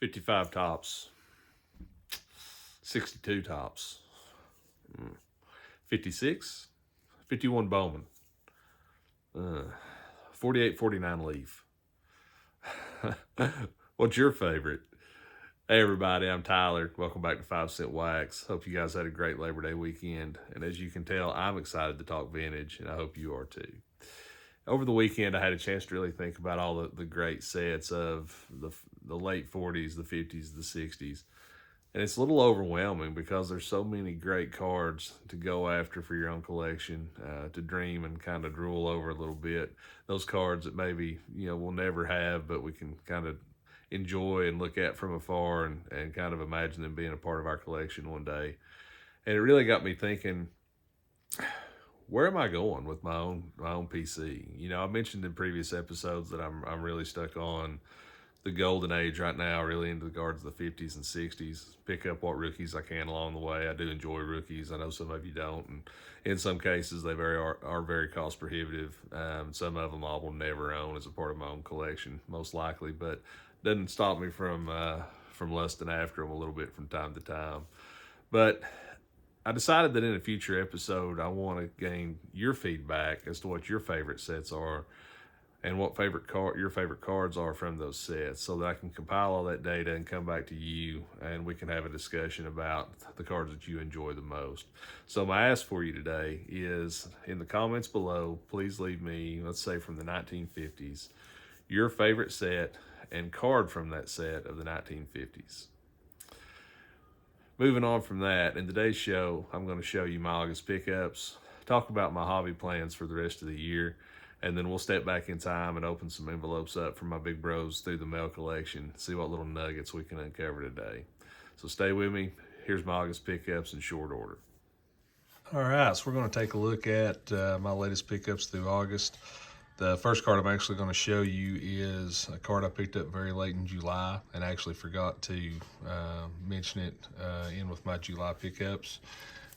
55 tops, 62 tops, 56, 51 Bowman, 48, 49 Leaf. What's your favorite? Hey everybody, I'm Tyler. Welcome back to 5CentWax. Hope you guys had a great Labor Day weekend. And as you can tell, I'm excited to talk vintage, and I hope you are too. Over the weekend, I had a chance to really think about all the great sets of the late 40s, the 50s, the 60s. And it's a little overwhelming because there's so many great cards to go after for your own collection, to dream and kind of drool over a little bit. Those cards that maybe, we'll never have, but we can kind of enjoy and look at from afar and kind of imagine them being a part of our collection one day. And it really got me thinking, where am I going with my own PC? I mentioned in previous episodes that I'm really stuck on the golden age right now, really into the cards of the 50s and 60s. Pick up what rookies I can along the way. I do enjoy rookies. I know some of you don't, and in some cases they are very cost prohibitive. Some of them I will never own as a part of my own collection, most likely, but doesn't stop me from lusting after them a little bit from time to time. But I decided that in a future episode, I want to gain your feedback as to what your favorite sets are and what your favorite cards are from those sets, so that I can compile all that data and come back to you and we can have a discussion about the cards that you enjoy the most. So my ask for you today is, in the comments below, please leave me, let's say from the 1950s, your favorite set and card from that set of the 1950s. Moving on from that, in today's show, I'm going to show you my August pickups, talk about my hobby plans for the rest of the year, and then we'll step back in time and open some envelopes up for my big bros through the mail collection, see what little nuggets we can uncover today. So stay with me. Here's my August pickups in short order. All right, so we're going to take a look at my latest pickups through August. The first card I'm actually going to show you is a card I picked up very late in July and actually forgot to mention it in with my July pickups.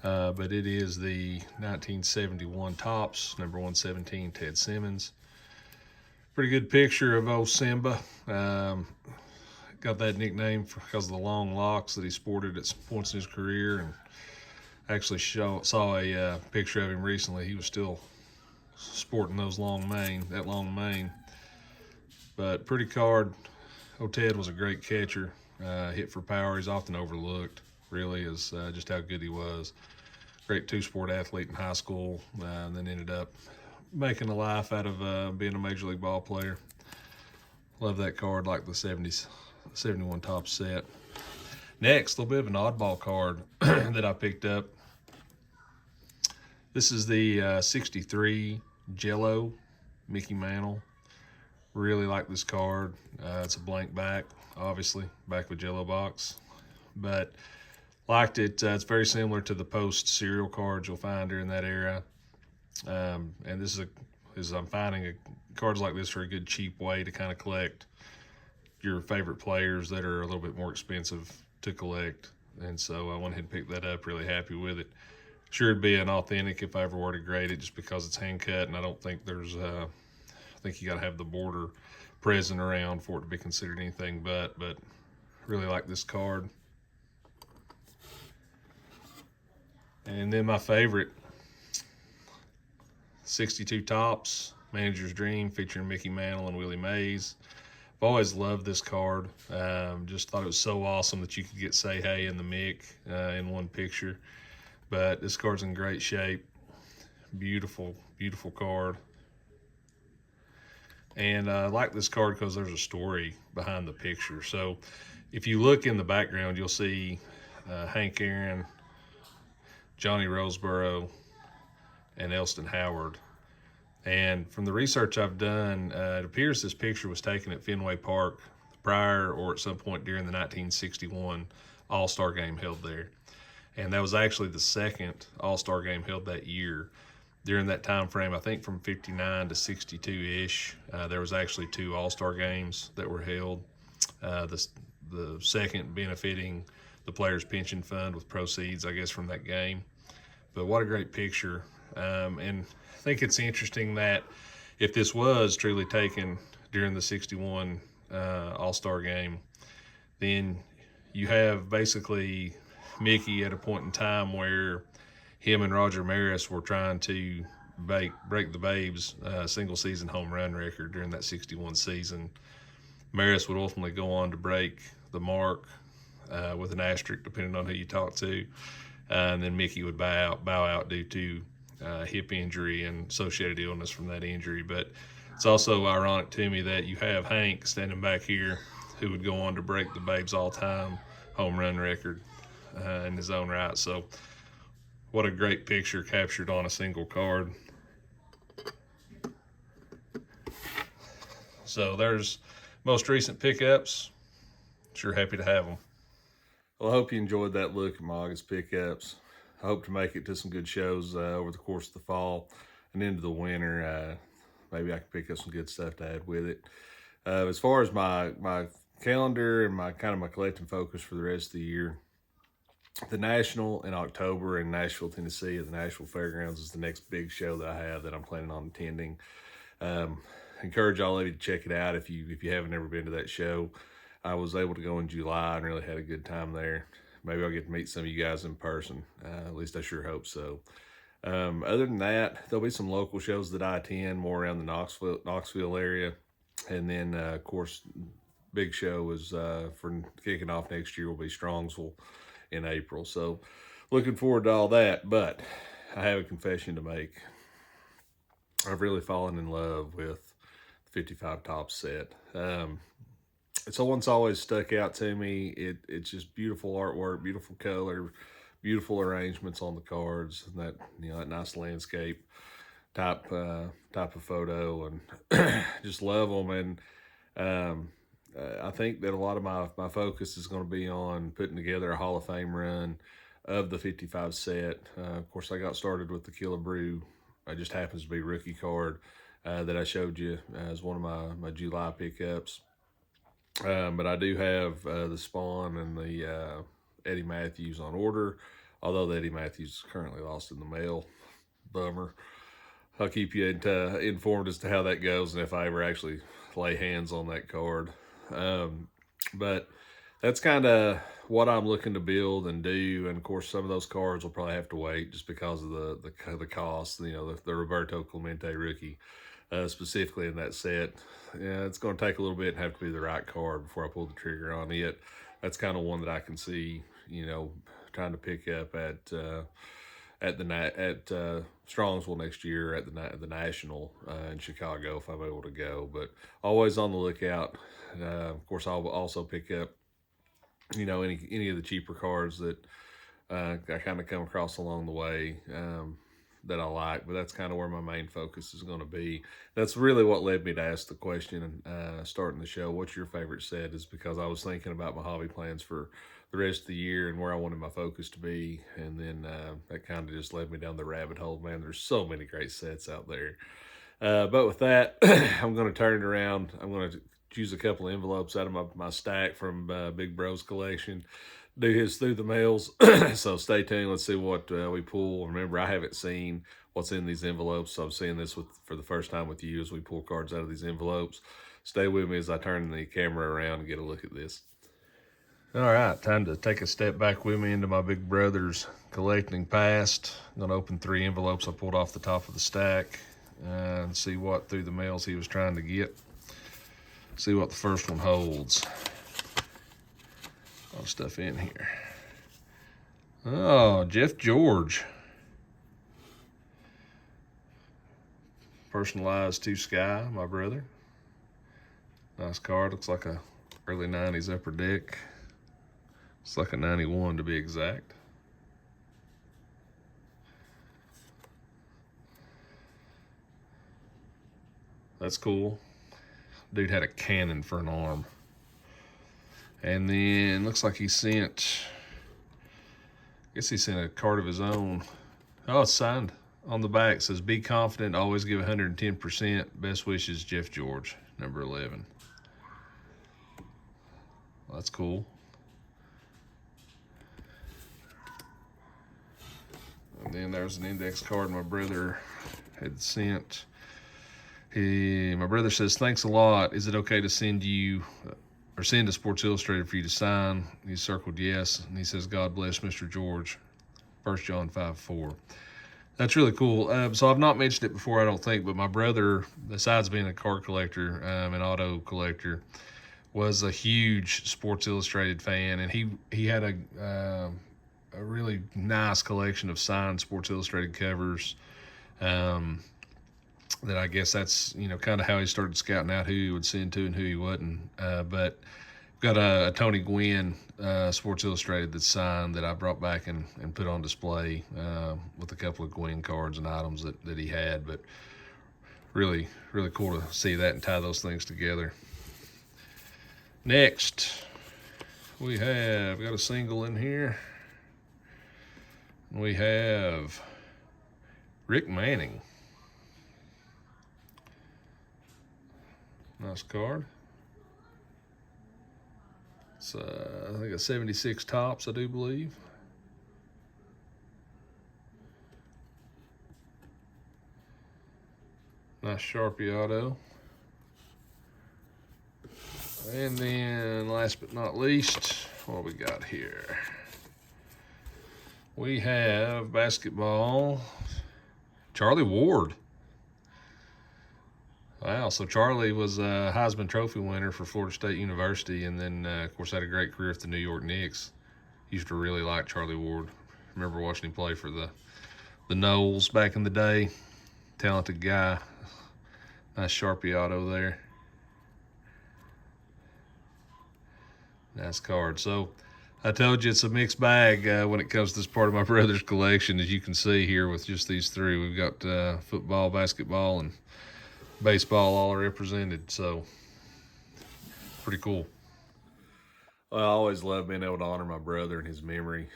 But it is the 1971 Topps, number 117, Ted Simmons. Pretty good picture of old Simba. Got that nickname because of the long locks that he sported at points in his career. And actually saw a picture of him recently. He was still sporting that long mane. But pretty card. Old Ted was a great catcher. Hit for power. He's often overlooked, really, is just how good he was. Great two-sport athlete in high school, and then ended up making a life out of being a major league ball player. Love that card, like the 71 Topps set. Next, a little bit of an oddball card that I picked up. This is the 63 Jello Mickey Mantle. Really like this card. It's a blank back, obviously, back with Jello box, but liked it. It's very similar to the post cereal cards you'll find during that era. And this is I'm finding cards like this are a good cheap way to kind of collect your favorite players that are a little bit more expensive to collect. And so I went ahead and picked that up. Really happy with it. Sure, it'd be an authentic if I ever were to grade it, just because it's hand cut, and I don't think there's I think you got to have the border present around for it to be considered anything but really like this card. And then my favorite, 62 Topps, Manager's Dream, featuring Mickey Mantle and Willie Mays. I've always loved this card. Just thought it was so awesome that you could get Say Hey and the Mick in one picture. But this card's in great shape. Beautiful, beautiful card. And I like this card because there's a story behind the picture. So if you look in the background, you'll see Hank Aaron, Johnny Roseboro, and Elston Howard. And from the research I've done, it appears this picture was taken at Fenway Park prior or at some point during the 1961 All-Star game held there. And that was actually the second All-Star game held that year. During that time frame, I think from 59 to 62-ish, there was actually two All-Star games that were held. The second benefiting the Players' Pension Fund with proceeds, I guess, from that game. But what a great picture. And I think it's interesting that if this was truly taken during the 61 All-Star game, then you have basically Mickey at a point in time where him and Roger Maris were trying to break the Babes single season home run record during that 61 season. Maris would ultimately go on to break the mark with an asterisk, depending on who you talk to. And then Mickey would bow out due to hip injury and associated illness from that injury. But it's also ironic to me that you have Hank standing back here, who would go on to break the Babes all-time home run record in his own right. So what a great picture captured on a single card. So there's most recent pickups. Sure happy to have them. Well, I hope you enjoyed that look at my August pickups. I hope to make it to some good shows over the course of the fall and into the winter. Maybe I can pick up some good stuff to add with it. As far as my calendar and my collecting focus for the rest of the year, the National in October in Nashville, Tennessee at the Nashville Fairgrounds is the next big show that I have that I'm planning on attending. Encourage all of you to check it out if you haven't ever been to that show. I was able to go in July and really had a good time there. Maybe I'll get to meet some of you guys in person. At least I sure hope so. Other than that, there'll be some local shows that I attend more around the Knoxville area. And then, of course, big show is for kicking off next year will be Strongsville in April. So looking forward to all that. But I have a confession to make. I've really fallen in love with the 55 Topps set. It's one's always stuck out to me. It's just beautiful artwork, beautiful color, beautiful arrangements on the cards, and that that nice landscape type of photo, and just love them. And I think that a lot of my focus is going to be on putting together a Hall of Fame run of the 55 set. Of course, I got started with the Killebrew. It just happens to be rookie card that I showed you as one of my July pickups. But I do have the Spawn and the Eddie Matthews on order, although the Eddie Matthews is currently lost in the mail. Bummer. I'll keep you informed as to how that goes and if I ever actually lay hands on that card. But that's kind of what I'm looking to build and do. And of course, some of those cards will probably have to wait just because of the cost. The Roberto Clemente rookie. Specifically in that set, it's going to take a little bit and have to be the right card before I pull the trigger on it. That's kind of one that I can see, trying to pick up at Strongsville next year at the National in Chicago if I'm able to go. But always on the lookout. Of course, I'll also pick up, any of the cheaper cards that I kind of come across along the way. That I like, but that's kind of where my main focus is going to be. That's really what led me to ask the question starting the show, what's your favorite set, is because I was thinking about my hobby plans for the rest of the year and where I wanted my focus to be, and then that kind of just led me down the rabbit hole. Man, there's so many great sets out there. But with that, I'm going to turn it around. I'm going to choose a couple of envelopes out of my stack from Big Bro's collection, do his through the mails. So stay tuned. Let's see what we pull. Remember, I haven't seen what's in these envelopes, so I'm seeing this for the first time with you as we pull cards out of these envelopes. Stay with me as I turn the camera around and get a look at this. All right, time to take a step back with me into my big brother's collecting past. I'm going to open 3 envelopes I pulled off the top of the stack and see what through the mails he was trying to get. See what the first one holds. A lot of stuff in here. Oh, Jeff George. Personalized to Sky, my brother. Nice card. Looks like a early 90s upper deck. It's like a 91 to be exact. That's cool. Dude had a cannon for an arm. And then looks like he sent, I guess he sent a card of his own. Oh, it's signed on the back. It says, be confident, always give 110%. Best wishes, Jeff George, number 11. Well, that's cool. And then there's an index card my brother had sent. My brother says, thanks a lot. Is it okay to send you, or or send to Sports Illustrated for you to sign. He circled yes, and he says, God bless Mr. George, 1 John 5:4. That's really cool. So I've not mentioned it before, I don't think, but my brother, besides being a car collector, an auto collector, was a huge Sports Illustrated fan, and he had a really nice collection of signed Sports Illustrated covers. That I guess that's kind of how he started scouting out who he would send to and who he wouldn't. But got a Tony Gwynn Sports Illustrated that's signed that I brought back and put on display with a couple of Gwynn cards and items that he had. But really, really cool to see that and tie those things together. Next, we have got a single in here. We have Rick Manning. Nice card. It's I think a 76 tops, I do believe. Nice Sharpie auto. And then last but not least, what we got here? We have basketball, Charlie Ward. Wow, so Charlie was a Heisman Trophy winner for Florida State University, and then, of course, had a great career at the New York Knicks. Used to really like Charlie Ward. Remember watching him play for the Knowles back in the day. Talented guy. Nice Sharpie auto there. Nice card. So I told you it's a mixed bag when it comes to this part of my brother's collection. As you can see here with just these three, we've got football, basketball, and baseball all represented. So pretty cool. Well, I always love being able to honor my brother and his memory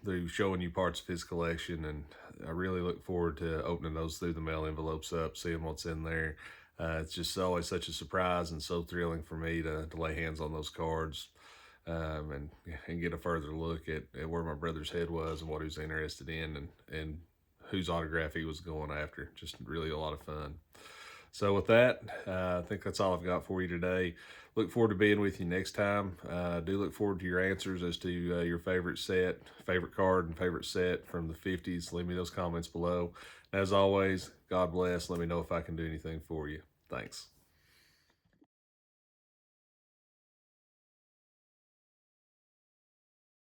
through showing you parts of his collection, and I really look forward to opening those through the mail envelopes up, seeing what's in there. It's just always such a surprise and so thrilling for me to lay hands on those cards and get a further look at where my brother's head was and what he was interested in and whose autograph he was going after. Just really a lot of fun. So with that, I think that's all I've got for you today. Look forward to being with you next time. Do look forward to your answers as to your favorite set, favorite card, and favorite set from the 50s. Leave me those comments below. As always, God bless. Let me know if I can do anything for you. Thanks.